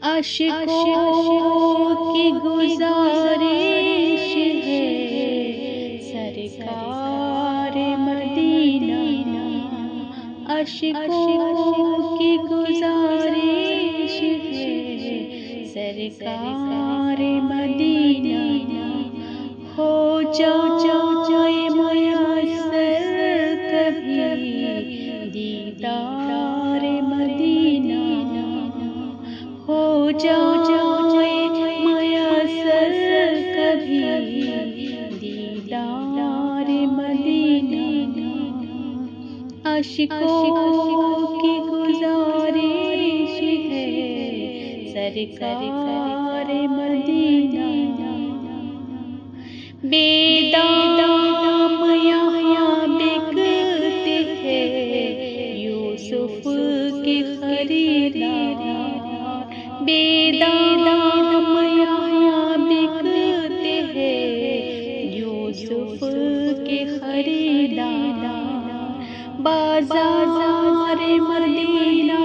عاشقوں کی گزارش ہے سرکار مدینہ، عاشقوں کی گزارش ہے سرکار مدینہ، ہو جائے میسر کبھی دیدار مدینہ، ہو جائے میسر کبھی دیدار مدینہ، عاشقوں کی گزارش ہے سرکار مدینہ، بے دام یہاں بکتے ہیں یوسف کے خریدار، بے دام یہاں بکتے ہیں یوسف کے خریدار، بازار مدینہ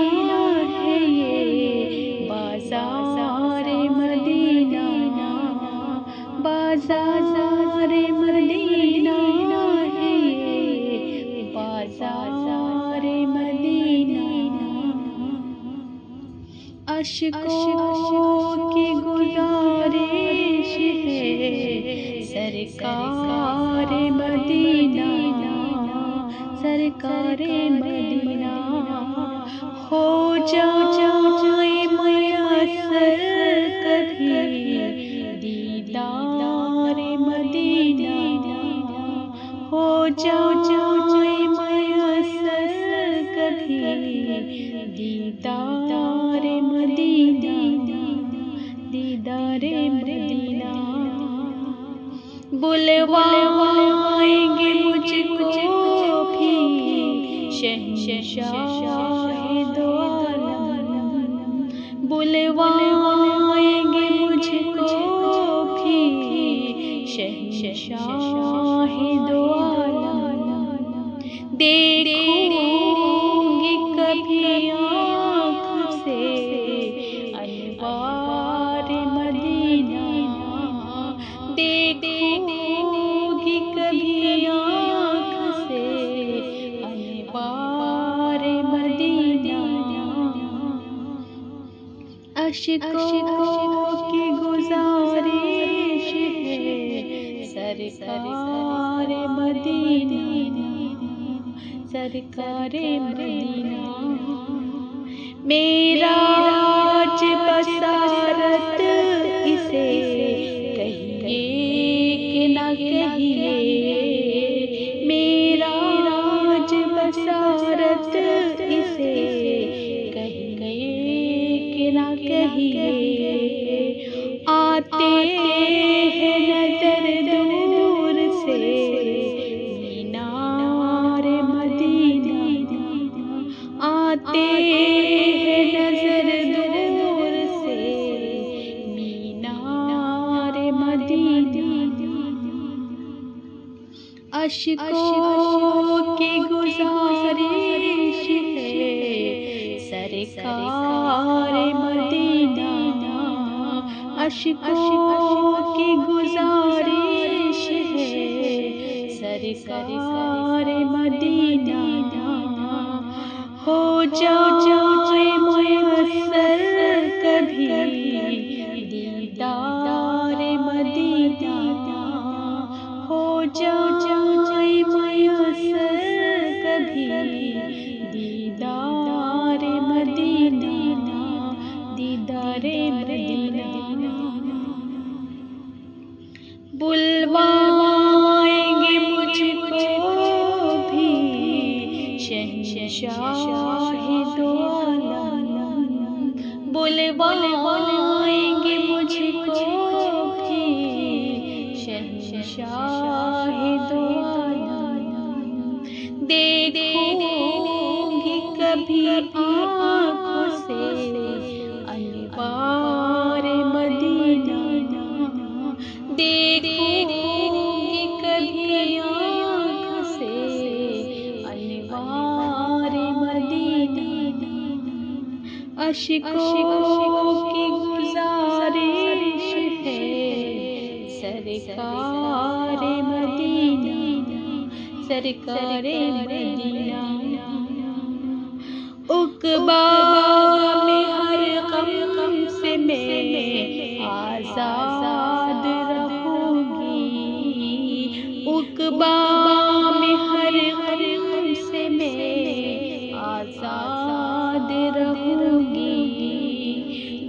ہے یہ بازار مدینہ، بازار مدینہ ہے یہ بازار مدینہ، عاشقوں کی گزارش ہے سرکار مدینہ، سرکار مدینہ، ہو جائے میسر کبھی دیدار مدینہ، ہو جائے میسر کبھی دیدار مدینہ، دیدار مدینہ، بلوائیں گے مجھ کو بھی شہنشاہ دو عالم، بلوائیں گے مجھ کو بھی شہنشاہ دو عالم، دیکھوں گی کبھی آنکھ سے انوار مدینہ، دیکھوں گی کبھی آنکھ سے انوار مدینہ، عاشقوں کی گزارش ہے سرکار مدینہ، سرکار مدینہ، میرا راج بصارت اسے کہیے کہ نہ کہیے، میرا راج بصارت اسے کہیے کہ نہ کہیے، آتے ہیں نظر دور سے مینار مدینہ، آتے ہیں نظر دور سے مینار مدینہ، عاشقوں کی گزارش ہے سرکار مدینہ، عاشقوں کی گزارش ہے سرکار مدینہ، ہو جائے میسر کبھی دیدار مدینہ، ہو جائے میسر کبھی دیدار مدینہ، دیدار مدینہ، بلوائیں گے مجھ کو بھی شہنشاہ دو عالم، بلوائیں گے مجھ کو بھی شہنشاہ دو عالم، دیکھوں گی کبھی آنکھوں سے انوار مدینہ، دیکھوں گی کبھی آنکھ سے انوار مدینہ، عاشقوں کی سرکار مدینہ، عقبیٰ میں ہر غم سے میں آزاد رہوں گی، عقبیٰ میں ہر غم سے میں آزاد رہوں گی،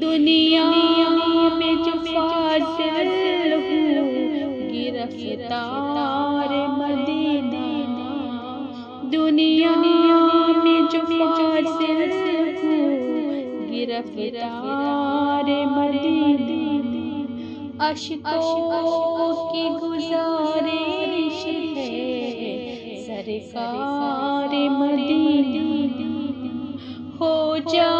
دنیا میں جو فاضل ہوں گرفتار مدینہ، دنیا میں جو فاضل ہوں گرفتار مدینہ، اشکوں کی گزارش ہے سرکار مدینہ، ہو جا